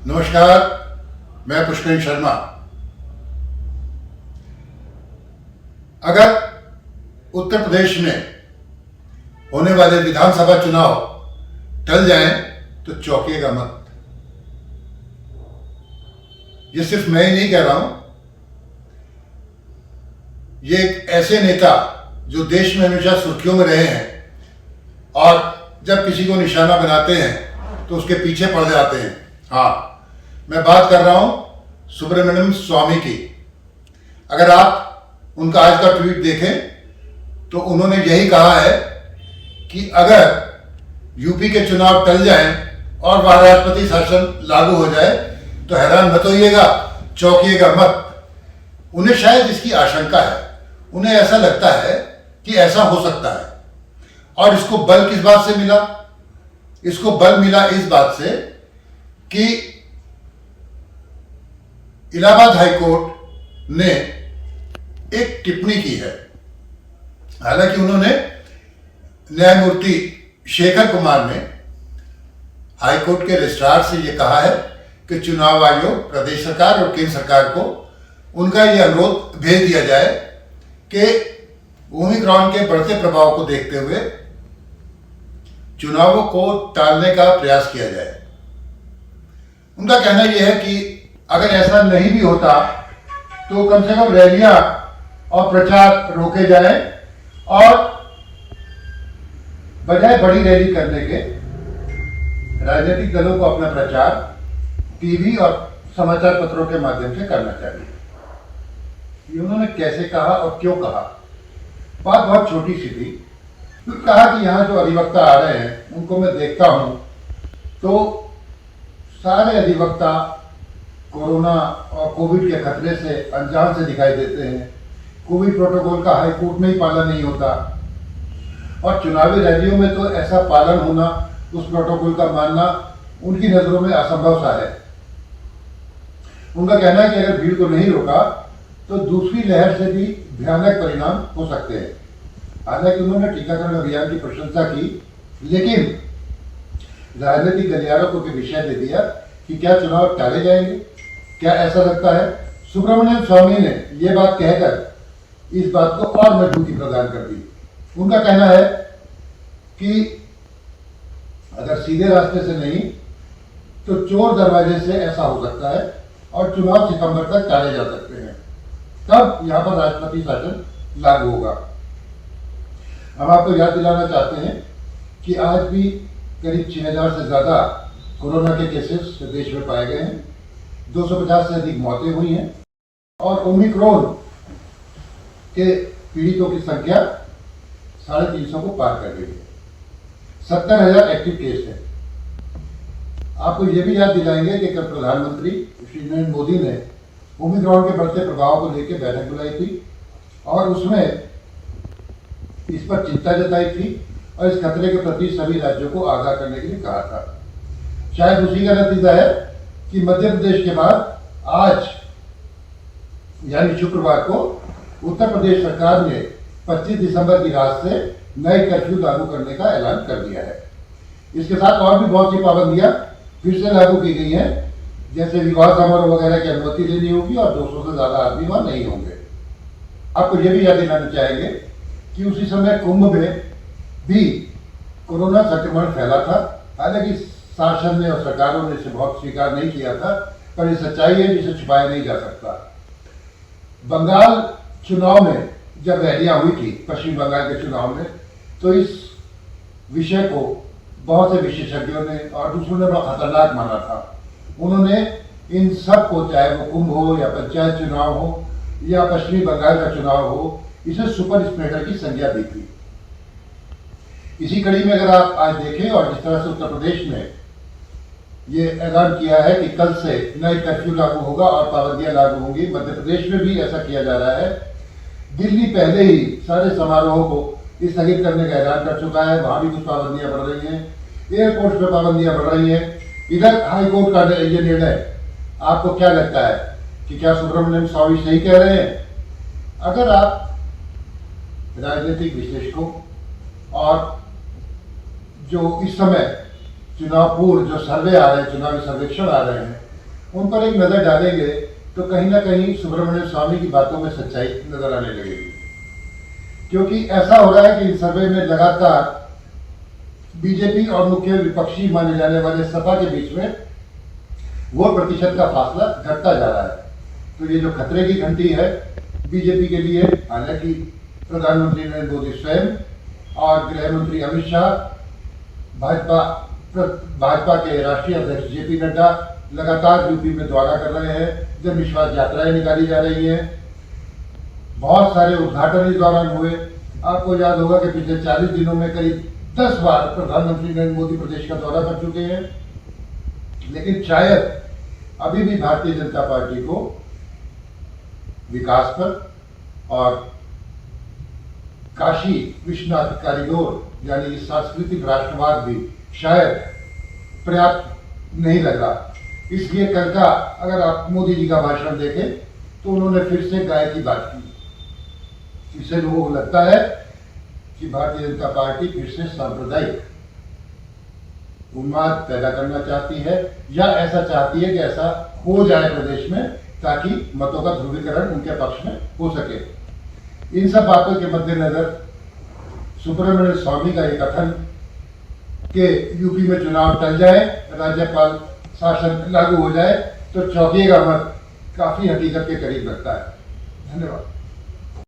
नमस्कार, मैं पुष्कर शर्मा। अगर उत्तर प्रदेश में होने वाले विधानसभा चुनाव टल जाएं तो चौंकिएगा मत। ये सिर्फ मैं ही नहीं कह रहा हूं, ये एक ऐसे नेता जो देश में हमेशा सुर्खियों में रहे हैं और जब किसी को निशाना बनाते हैं तो उसके पीछे पड़ जाते हैं। हाँ, मैं बात कर रहा हूं सुब्रमण्यम स्वामी की। अगर आप उनका आज का ट्वीट देखें तो उन्होंने यही कहा है कि अगर यूपी के चुनाव टल जाएं और वह राष्ट्रपति शासन लागू हो जाए तो हैरान मत होइएगा, चौंकिएगा मत। उन्हें शायद इसकी आशंका है, उन्हें ऐसा लगता है कि ऐसा हो सकता है। और इसको बल किस बात से मिला? इसको बल मिला इस बात से कि इलाहाबाद हाईकोर्ट ने एक टिप्पणी की है। हालांकि उन्होंने न्यायमूर्ति शेखर कुमार ने हाईकोर्ट के रजिस्ट्रार से यह कहा है कि चुनाव आयोग, प्रदेश सरकार और केंद्र सरकार को उनका यह अनुरोध भेज दिया जाए कि ओमिक्रॉन के बढ़ते प्रभाव को देखते हुए चुनावों को टालने का प्रयास किया जाए। उनका कहना यह है कि अगर ऐसा नहीं भी होता तो कम से कम रैलियां और प्रचार रोके जाएं और बजाय बड़ी रैली करने के राजनीतिक दलों को अपना प्रचार टीवी और समाचार पत्रों के माध्यम से करना चाहिए। ये उन्होंने कैसे कहा और क्यों कहा? बात बहुत छोटी सी थी। कहा कि यहाँ जो अधिवक्ता आ रहे हैं उनको मैं देखता हूँ तो सारे अधिवक्ता कोरोना और कोविड के खतरे से अनजान से दिखाई देते हैं। कोविड प्रोटोकॉल का हाईकोर्ट में ही पालन नहीं होता और चुनावी रैलियों में तो ऐसा पालन होना, उस प्रोटोकॉल का मानना उनकी नजरों में असंभव सा है। उनका कहना है कि अगर भीड़ को नहीं रोका तो दूसरी लहर से भी भयानक परिणाम हो सकते हैं। हालांकि उन्होंने टीकाकरण अभियान की प्रशंसा की, लेकिन राजनीतिक गलियारों को भी विषय दे दिया कि क्या चुनाव टाले जाएंगे। क्या ऐसा लगता है? सुब्रमण्यम स्वामी ने यह बात कहकर इस बात को और मजबूती प्रदान कर दी। उनका कहना है कि अगर सीधे रास्ते से नहीं तो चोर दरवाजे से ऐसा हो सकता है और चुनाव सितंबर तक टाले जा सकते हैं। तब यहां पर राष्ट्रपति शासन लागू होगा। हम आपको याद दिलाना चाहते हैं कि आज भी करीब 6000 से ज्यादा कोरोना के केसेस देश में पाए गए हैं, 250 से अधिक मौतें हुई हैं और ओमिक्रॉन के पीड़ितों की संख्या 350 को पार कर गई है। 70,000 एक्टिव केस है। आपको यह भी याद दिलाएंगे कि कल प्रधानमंत्री श्री नरेंद्र मोदी ने ओमिक्रॉन के बढ़ते प्रभाव को लेकर बैठक बुलाई थी और उसमें इस पर चिंता जताई थी और इस खतरे के प्रति सभी राज्यों को आगाह करने के लिए कहा था। शायद उसी का नतीजा है कि मध्य प्रदेश के बाद आज यानी शुक्रवार को उत्तर प्रदेश सरकार ने 25 दिसंबर की रात से नए कर्फ्यू लागू करने का ऐलान कर दिया है। इसके साथ और भी बहुत सी पाबंदियां फिर से लागू की गई हैं, जैसे विवाह समारोह वगैरह की अनुमति लेनी होगी और 200 से ज्यादा आदमी वहां नहीं होंगे। आपको यह भी याद दिलाना चाहेंगे कि उसी समय कुंभ में भी कोरोना संक्रमण फैला था। हालांकि शासन ने और सरकारों ने इसे बहुत स्वीकार नहीं किया था, पर यह सच्चाई है जिसे छुपाया नहीं जा सकता। बंगाल चुनाव में जब रैलियां हुई थी, पश्चिम बंगाल के चुनाव में, तो इस विषय को बहुत से विशेषज्ञों ने और दूसरों ने बहुत खतरनाक माना था। उन्होंने इन सब को, चाहे वो कुंभ हो या पंचायत चुनाव हो या पश्चिमी बंगाल का चुनाव हो, इसे सुपर स्प्रेडर की संज्ञा दी थी। इसी कड़ी में अगर आप आज देखें और जिस तरह से उत्तर प्रदेश ने ये ऐलान किया है कि कल से नए कर्फ्यू लागू होगा और पाबंदियां लागू होंगी, मध्य प्रदेश में भी ऐसा किया जा रहा है। दिल्ली पहले ही सारे समारोहों को स्थगित करने का ऐलान कर चुका है, वहां भी कुछ पाबंदियां बढ़ रही हैं, एयरपोर्ट पर पाबंदियां बढ़ रही हैं। इधर हाईकोर्ट का ये निर्णय, आपको क्या लगता है कि क्या सुब्रमण्यम स्वामी सही कह रहे हैं? अगर आप राजनीतिक विश्लेषकों और जो इस समय चुनाव पूर्व जो सर्वे आ रहे हैं, चुनावी सर्वेक्षण आ रहे हैं, उन पर एक नज़र डालेंगे तो कहीं ना कहीं सुब्रमण्यम स्वामी की बातों में सच्चाई नजर आने लगेगी। क्योंकि ऐसा हो रहा है कि इस सर्वे में लगातार बीजेपी और मुख्य विपक्षी माने जाने वाले सपा के बीच में वोट प्रतिशत का फासला घटता जा रहा है। तो ये जो खतरे की घंटी है बीजेपी के लिए, हालांकि प्रधानमंत्री नरेंद्र मोदी स्वयं और गृह मंत्री अमित शाह, भाजपा के राष्ट्रीय अध्यक्ष जेपी नड्डा लगातार यूपी में दौरा कर रहे हैं, जन विश्वास यात्राएं निकाली जा रही हैं, बहुत सारे उद्घाटन इस दौरान हुए। आपको याद होगा कि पिछले 40 दिनों में करीब 10 बार प्रधानमंत्री नरेंद्र मोदी प्रदेश का दौरा कर चुके हैं। लेकिन शायद अभी भी भारतीय जनता पार्टी को विकास पर और काशी विश्वनाथ कॉरिडोर यानी सांस्कृतिक राष्ट्रवाद भी शायद पर्याप्त नहीं लग रहा। इसलिए कल का अगर आप मोदी जी का भाषण देखें तो उन्होंने फिर से गाय की बात की। इससे लोगों को लगता है कि भारतीय जनता पार्टी फिर से सांप्रदायिक उन्माद पैदा करना चाहती है, या ऐसा चाहती है कि ऐसा हो जाए प्रदेश में ताकि मतों का ध्रुवीकरण उनके पक्ष में हो सके। इन सब बातों के मद्देनजर सुब्रमण्यम स्वामी का ये कथन कि यूपी में चुनाव टल जाए, राज्यपाल शासन लागू हो जाए तो चौंकिएगा मत, काफी हकीकत के करीब लगता है। धन्यवाद।